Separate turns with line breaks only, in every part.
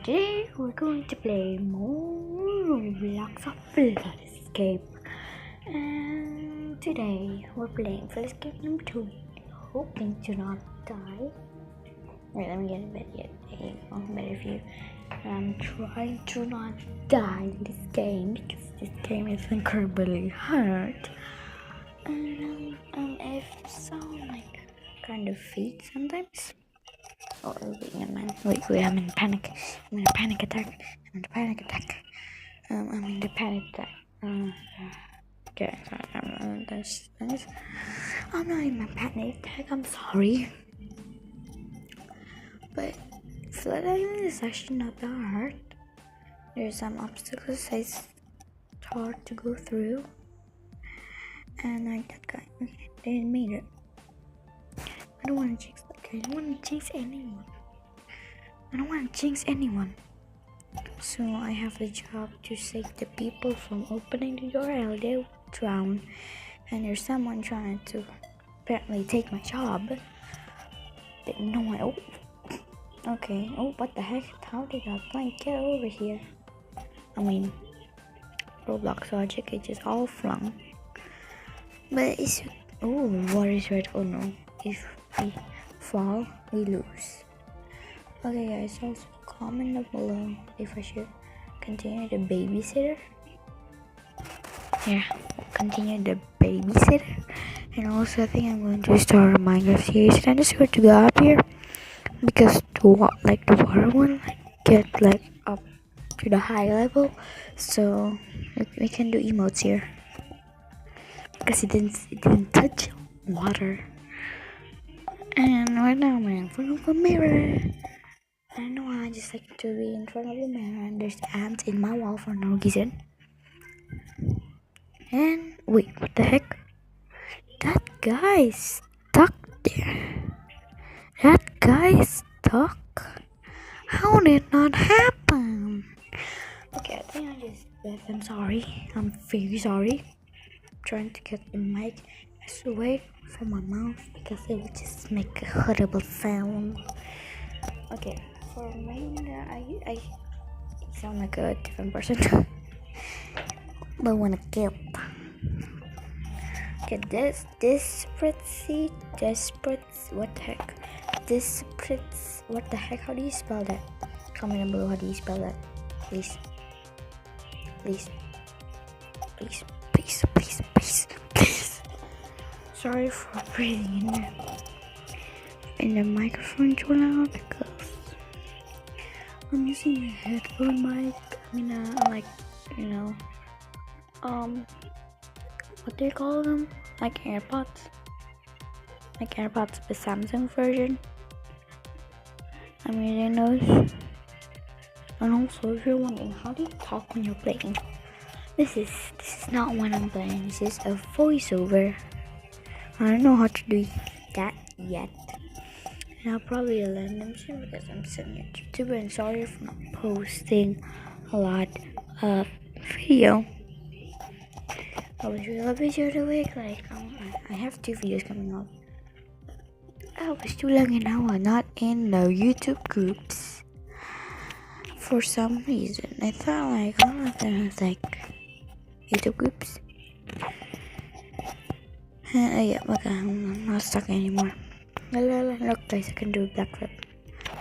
Today we're going to play more Blocks of Flood Escape. And today we're playing Flood Escape number 2. Hoping to not die. Wait, let me get a bed yet. Better view. I'm trying to not die in this game because this game is incredibly hard. And if sound like kind of feet sometimes. Oh, wait, never mind. Wait, I'm in panic. I'm in a panic attack. I'm in a panic attack. Okay, sorry. I'm not in my panic attack. I'm sorry. But Flood Island is actually not that hard. There's some obstacles I hard to go through. And like that guy, okay, they didn't mean it. I don't want to jinx that guy. I don't want to jinx anyone. So I have the job to save the people from opening the door or they'll drown. And there's someone trying to apparently take my job. But no one. Oh, okay. Oh, what the heck? How did that blank get over here? I mean, Roblox logic, it just all flung. But it's. Oh, water is red. Oh no. If we fall, we lose. Okay, guys, also comment below if I should continue the babysitter. Yeah, continue the babysitter. And also, I think I'm going to start a Minecraft series. And I'm just going to go up here because the water one get up to the high level, so we can do emotes here because it didn't touch water. And right now I'm in front of a mirror. I know I just like to be in front of the mirror and there's ants in my wall for no reason. And wait, what the heck? That guy's stuck there. That guy's stuck? How did that happen? Okay, I think I just left. I'm sorry. I'm very sorry. I'm trying to get the mic away from my mouth because it would just make a horrible sound. Okay, for me, I sound like a different person. But when I kill. Okay, desperate, what the heck? What the heck? How do you spell that? Comment down below how do you spell that? Please. Sorry for breathing in the microphone too loud because I'm using a headphone mic. What do you call them? Like AirPods. The Samsung version. I'm using those. And also, if you're wondering, how do you talk when you're playing? This is not when I'm playing. This is a voiceover. I don't know how to do that yet. And I'll probably learn them soon because I'm still a YouTuber. And sorry for not posting a lot of video. I was really busy the week. I have 2 videos coming out. I was too long an hour not in the YouTube groups. For some reason, I thought all of them was YouTube groups. Yeah, okay, I'm not stuck anymore. Look, guys, I can do a black flip.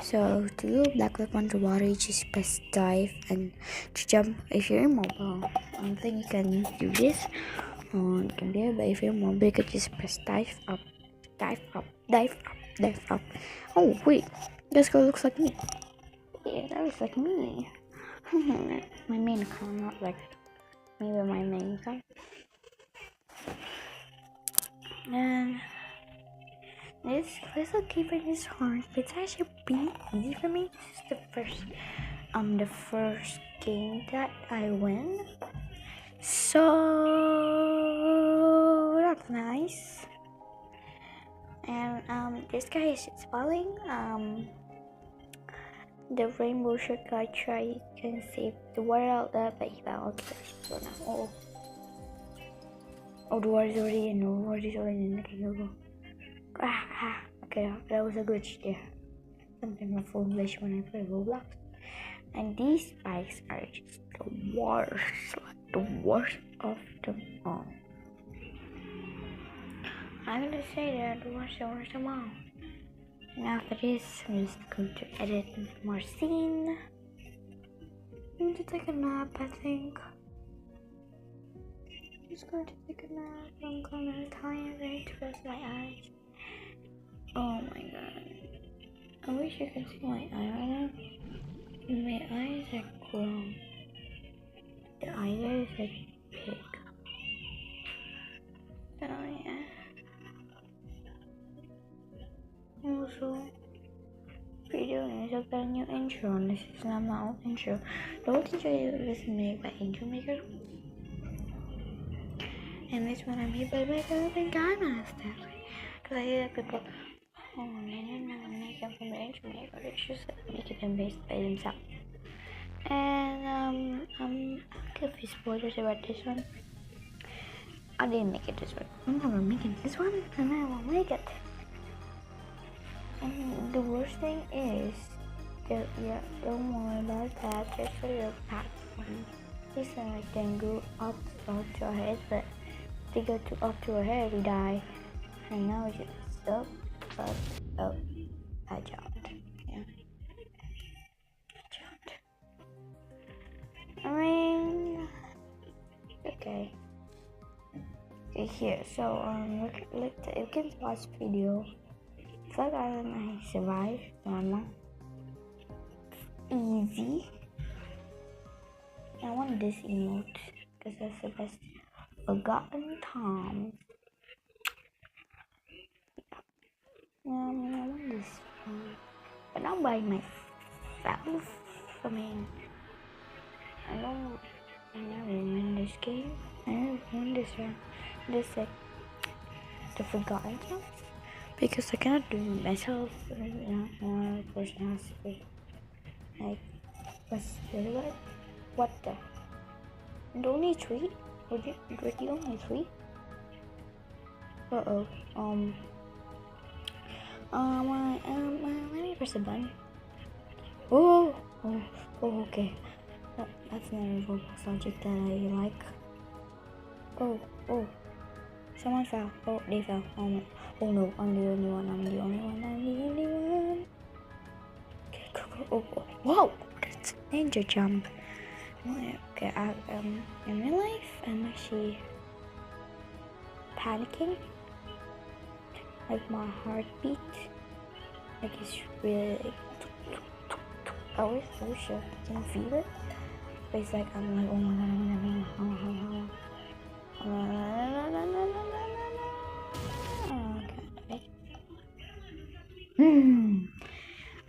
So to do a black flip underwater, you just press dive and to jump. If you're immobile, I don't think you can do this on computer, but if you're mobile, you can just press dive up. Oh wait, this girl looks like me. Yeah, that looks like me. My main account, not like maybe my main account. And this little keeping is hard. It's actually pretty easy for me. This is the first game that I win. So that's nice. And this guy is spelling the rainbow shirt guy can save the world, but he found so now. Oh, the water is already in. Okay, go. Okay, that was a glitch there. Sometimes my phone glitch when I play Roblox. And these spikes are just the worst, like the worst of them all. I'm gonna say they're the worst of them all. And after this, I'm just going to edit more scene. I need to take a nap, I think. I'm just going to take a nap. I'm gonna tired. I need to close my eyes. Oh my god. I wish you could see my eye right now. My eyes are grown. The eyes are big. So yeah. Also, video is I've got a new intro, and this is not my own intro. The old intro is made by Angel Maker. And this one I made by my Guy Master. Because I hear people, oh man, I'm not gonna make them from the Angel Maker. It's just like making them based by themselves. And I'll give you spoilers about this one. I didn't make it this one. I'm never making this one, and I will make it. And the worst thing is, yeah, don't worry about that. Just for your past one. This one like then go up to our head, but they go up to our head, we die. And now it's just up, I jumped. Yeah, I jumped. I mean, okay. Here, so you can watch video. It's like I survive normal, easy. I want this emote because that's the best. Forgotten Tom. I want this one, but not by myself. I mean, I never win this game. I never win this one. This like the Forgotten Tom. Because I cannot do it myself, one person has to be like, what the? And only 3? Were the only 3? Let me press the button. Oh, okay. That's not a Roblox logic that I like. Oh. Someone fell. Oh, they fell. Oh no, I'm the only one. Okay, go. Oh. Whoa! That's a ninja jump. Okay, in real life, I'm actually panicking. Like my heartbeat. Like it's really like, I wish I can feel it. But it's like, I'm like, oh my god,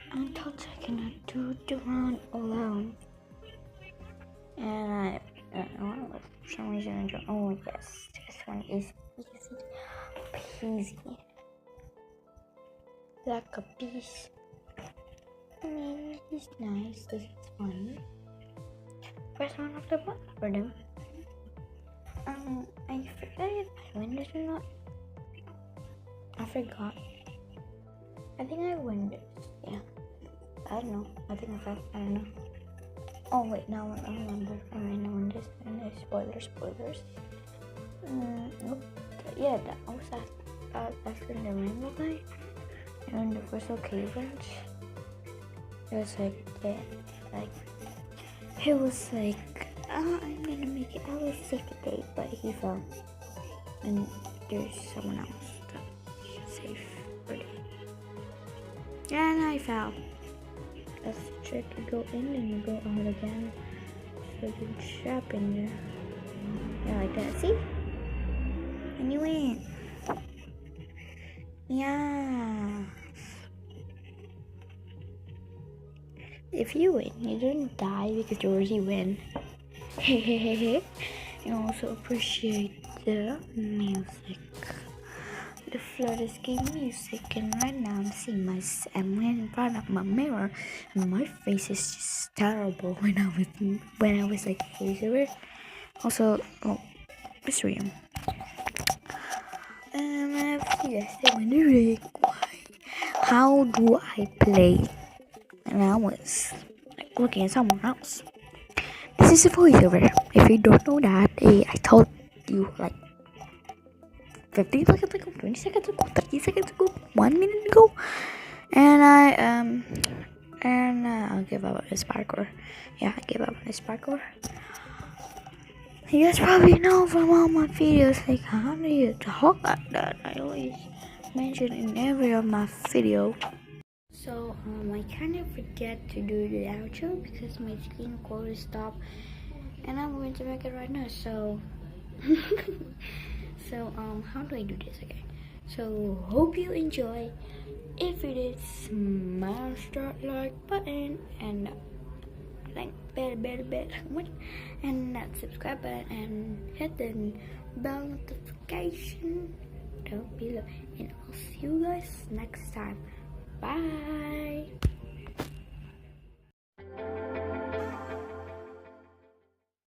I thought I cannot do the run alone. And for some reason I don't. Oh yes, this one is easy peasy. Like a piece. I mean, he's nice. This is fun. Press one of the button for them. I forgot if I win this or not. I forgot. I think I win this. Yeah. I don't know. I think I forgot. I don't know. Oh wait, now I remember. I win this. And spoilers. Nope. Yeah, that was after the rainbow guy. And the first occasions. It was like, yeah, like, it was like, I'm gonna make it. I will save the day, but he fell. And there's someone else that's safe for the day. And I fell. Let's try to go in and you go out again. So you can trap in there. Yeah, like that. See? And you win. Yeah. If you win, you don't die because you already win. And also appreciate the music. The Flawless Game music, and right now I'm in front of my mirror, and my face is just terrible when I was like voiceover. Also, mystery. You guys are wondering why? How do I play? And I was like looking at someone else. This is a voiceover. If you don't know that, I told you like 15 seconds ago, 20 seconds ago, 30 seconds ago, 1 minute ago, and I'll give up on this parkour. Yeah, I gave up on this parkour. You guys probably know from all my videos, like, how do you talk like that? I always mention in every of my video. So I kind of forget to do the outro because my screen recorder stopped, and I'm going to make it right now. So how do I do this again? So hope you enjoy. If you did, smash that like button and like bell and that subscribe button and hit the bell notification down below, and I'll see you guys next time. Bye.